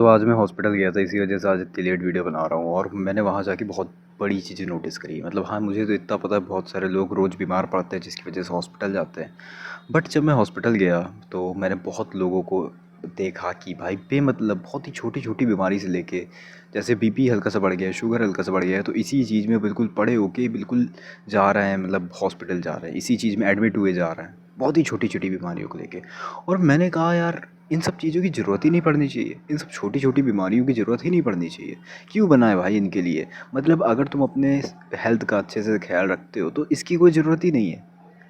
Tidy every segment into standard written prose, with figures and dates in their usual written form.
तो आज मैं हॉस्पिटल गया था, इसी वजह से आज इतनी लेट वीडियो बना रहा हूँ। और मैंने वहाँ जाके बहुत बड़ी चीज़ें नोटिस करी। मतलब हाँ, मुझे तो इतना पता है बहुत सारे लोग रोज़ बीमार पड़ते हैं जिसकी वजह से हॉस्पिटल जाते हैं। बट जब मैं हॉस्पिटल गया तो मैंने बहुत लोगों को देखा कि भाई बेमतलब बहुत ही छोटी छोटी बीमारी से लेके, जैसे बीपी हल्का सा बढ़ गया है, शुगर हल्का सा बढ़ गया है, तो इसी चीज़ में बिल्कुल पड़े होके बिल्कुल जा रहे हैं, मतलब हॉस्पिटल जा रहे हैं, इसी चीज़ में एडमिट हुए जा रहे हैं, बहुत ही छोटी छोटी बीमारियों को लेके। और मैंने कहा यार, इन सब चीज़ों की ज़रूरत ही नहीं पड़नी चाहिए, इन सब छोटी छोटी बीमारियों की ज़रूरत ही नहीं पड़नी चाहिए। क्यों बनाए भाई इनके लिए? मतलब अगर तुम अपने हेल्थ का अच्छे से ख्याल रखते हो तो इसकी कोई ज़रूरत ही नहीं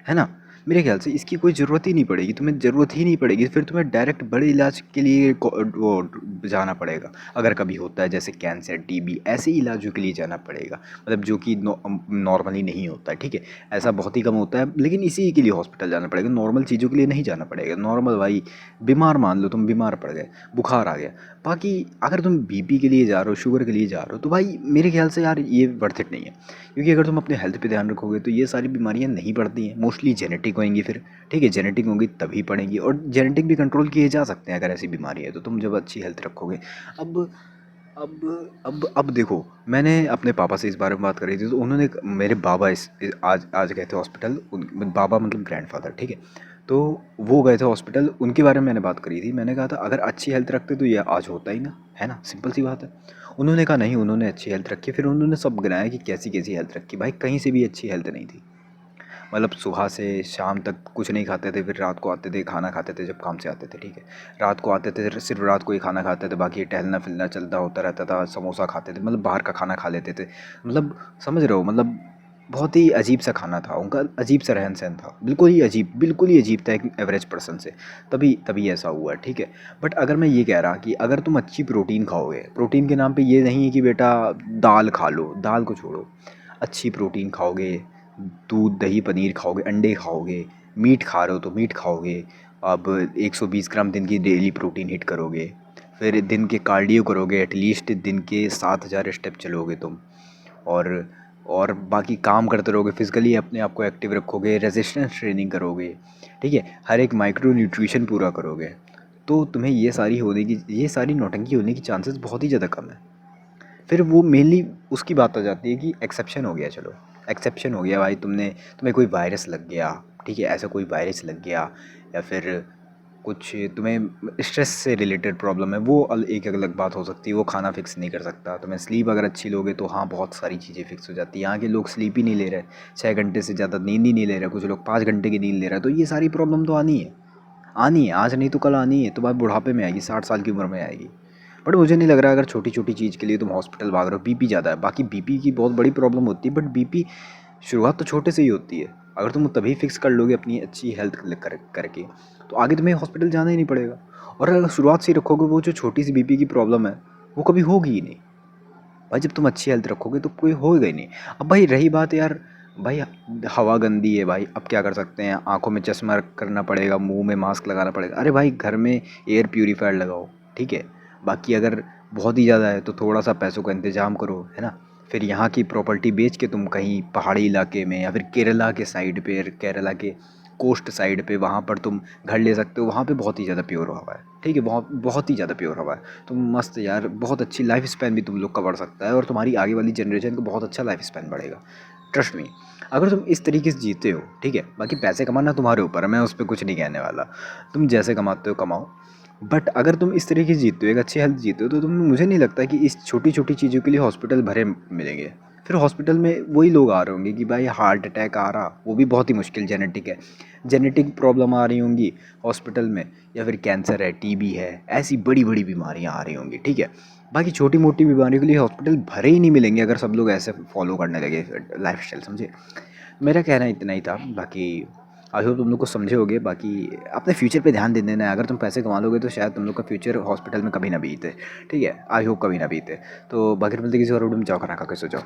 है ना? मेरे ख्याल से इसकी कोई ज़रूरत ही नहीं पड़ेगी, तुम्हें ज़रूरत ही नहीं पड़ेगी, फिर तुम्हें डायरेक्ट बड़े इलाज के लिए वो जाना पड़ेगा। अगर कभी होता है जैसे कैंसर, टीबी, ऐसे इलाजों के लिए जाना पड़ेगा, मतलब जो कि नॉर्मली नहीं होता है, ठीक है? ऐसा बहुत ही कम होता है, लेकिन इसी के लिए हॉस्पिटल जाना पड़ेगा, नॉर्मल चीज़ों के लिए नहीं जाना पड़ेगा। नॉर्मल भाई, बीमार मान लो तुम बीमार पड़ गए, बुखार आ गया। बाकी अगर तुम बीपी के लिए जा रहे हो, शुगर के लिए जा रहे हो, तो भाई मेरे ख्याल से यार ये वर्थ इट नहीं है। क्योंकि अगर तुम अपने हेल्थ पे ध्यान रखोगे तो ये सारी बीमारियां नहीं पड़ती हैं, मोस्टली जेनेटिक होंगी फिर, ठीक है? जेनेटिक होंगी तभी पड़ेंगी, और जेनेटिक भी कंट्रोल किए जा सकते हैं अगर ऐसी बीमारी है तो, तुम जब अच्छी हेल्थ रखोगे। अब अब देखो, मैंने अपने पापा से इस बारे में बात करी थी तो उन्होंने मेरे बाबा आज आज गए थे हॉस्पिटल। बाबा मतलब ग्रैंडफादर, ठीक है? तो वो गए थे हॉस्पिटल, उनके बारे में मैंने बात करी थी। मैंने कहा था अगर अच्छी हेल्थ रखते तो ये आज होता ही ना, है ना? सिंपल सी बात है। उन्होंने कहा नहीं, उन्होंने अच्छी हेल्थ रखी। फिर उन्होंने सब गिनाया कि कैसी कैसी हेल्थ रखी। भाई कहीं से भी अच्छी हेल्थ नहीं थी। मतलब सुबह से शाम तक कुछ नहीं खाते थे, फिर रात को आते थे, खाना खाते थे जब काम से आते थे, ठीक है? रात को आते थे, सिर्फ रात को ही खाना खाते थे, बाकी टहलना फिरना चलता होता रहता था, समोसा खाते थे, मतलब बाहर का खाना खा लेते थे। मतलब समझ रहे हो, मतलब बहुत ही अजीब सा खाना था उनका, अजीब सा रहन सहन था, बिल्कुल ही अजीब था एक एवरेज पर्सन से। तभी तभी ऐसा हुआ, ठीक है? बट अगर मैं ये कह रहा कि अगर तुम अच्छी प्रोटीन खाओगे, प्रोटीन के नाम पे ये नहीं है कि बेटा दाल खा लो, दाल को छोड़ो, अच्छी प्रोटीन खाओगे, दूध दही पनीर खाओगे, अंडे खाओगे, मीट खा रहे हो तो मीट खाओगे। अब 120 ग्राम दिन की डेली प्रोटीन हिट करोगे, फिर दिन के कार्डियो करोगे, एटलीस्ट दिन के 7,000 स्टेप चलोगे तुम। और और बाकी काम करते रहोगे, फिजिकली अपने आप को एक्टिव रखोगे, रेजिस्टेंस ट्रेनिंग करोगे, ठीक है? हर एक माइक्रो न्यूट्रिशन पूरा करोगे, तो तुम्हें ये सारी नौटंकी होने की चांसेस बहुत ही ज़्यादा कम है। फिर वो मेनली उसकी बात आ जाती है कि एक्सेप्शन हो गया, चलो एक्सेप्शन हो गया भाई, तुम्हें कोई वायरस लग गया, ठीक है? ऐसा कोई वायरस लग गया, या फिर कुछ तुम्हें स्ट्रेस से रिलेटेड प्रॉब्लम है, वो एक अलग बात हो सकती है, वो खाना फिक्स नहीं कर सकता। तुम्हें स्लीप अगर अच्छी लोगे तो हाँ, बहुत सारी चीज़ें फिक्स हो जाती हैं। यहाँ के लोग स्लीप ही नहीं ले रहे, 6 घंटे से ज़्यादा नींद ही नहीं ले रहे, कुछ लोग 5 घंटे की नींद ले रहे हैं, तो ये सारी प्रॉब्लम तो आनी है, आज नहीं तो कल आनी है, तो भाई बुढ़ापे में आएगी, 60 साल की उम्र में आएगी। बट मुझे नहीं लग रहा अगर छोटी छोटी चीज़ के लिए तुम हॉस्पिटल भाग रहे हो। बीपी ज़्यादा है, बाकी बीपी की बहुत बड़ी प्रॉब्लम होती है, बट बीपी शुरुआत तो छोटे से ही होती है। अगर तुम तभी फिक्स कर लोगे अपनी अच्छी हेल्थ करके, तो आगे तुम्हें हॉस्पिटल जाना ही नहीं पड़ेगा। और अगर शुरुआत से ही रखोगे, वो जो छोटी सी बीपी की प्रॉब्लम है वो कभी होगी ही नहीं। भाई जब तुम अच्छी हेल्थ रखोगे तो कोई होएगा ही नहीं। अब भाई रही बात यार, भाई हवा गंदी है भाई, अब क्या कर सकते हैं? आंखों में चश्मा करना पड़ेगा, मुंह में मास्क लगाना पड़ेगा। अरे भाई घर में एयर प्यूरीफायर लगाओ, ठीक है? बाकी अगर बहुत ही ज़्यादा है तो थोड़ा सा पैसों का इंतज़ाम करो, है ना? फिर यहाँ की प्रॉपर्टी बेच के तुम कहीं पहाड़ी इलाके में, या फिर केरला के साइड पे, केरला के कोस्ट साइड पे, वहाँ पर तुम घर ले सकते हो। वहाँ पे बहुत ही ज़्यादा प्योर हवा है, ठीक है? बहुत बहुत ही ज़्यादा प्योर हवा है। तुम मस्त यार, बहुत अच्छी लाइफ स्पैन भी तुम लोग का बढ़ सकता है, और तुम्हारी आगे वाली जनरेशन को बहुत अच्छा लाइफ स्पैन बढ़ेगा। ट्रस्ट मी, अगर तुम इस तरीके से जीते हो, ठीक है? बाकी पैसे कमाना तुम्हारे ऊपर है, मैं उस पर कुछ नहीं कहने वाला। तुम जैसे कमाते हो कमाओ, बट अगर तुम इस तरीके से जीते हो, एक अच्छी हेल्थ जीते हो, तो तुम, मुझे नहीं लगता कि इस छोटी छोटी चीज़ों के लिए हॉस्पिटल भरे मिलेंगे। फिर हॉस्पिटल में वही लोग आ रहे होंगे कि भाई हार्ट अटैक आ रहा, वो भी बहुत ही मुश्किल, जेनेटिक है, जेनेटिक प्रॉब्लम आ रही होंगी हॉस्पिटल में, या फिर कैंसर है, टीबी है, ऐसी बड़ी बड़ी बीमारियां आ रही होंगी, ठीक है? बाकी छोटी मोटी बीमारियों के लिए हॉस्पिटल भरे ही नहीं मिलेंगे अगर सब लोग ऐसे फॉलो करने लगे लाइफ स्टाइल, समझे? मेरा कहना इतना ही था। बाकी आई होप तुम लोग को समझे होगे। बाकी अपने फ्यूचर पे ध्यान दे देना है, अगर तुम पैसे कमा लोगे तो शायद तुम लोग का फ्यूचर हॉस्पिटल में कभी ना बीते, ठीक है? आई होप कभी ना बीते। तो बाकी मिलते किसी और वीडियो में, जाओ खाना खा के सो जाओ।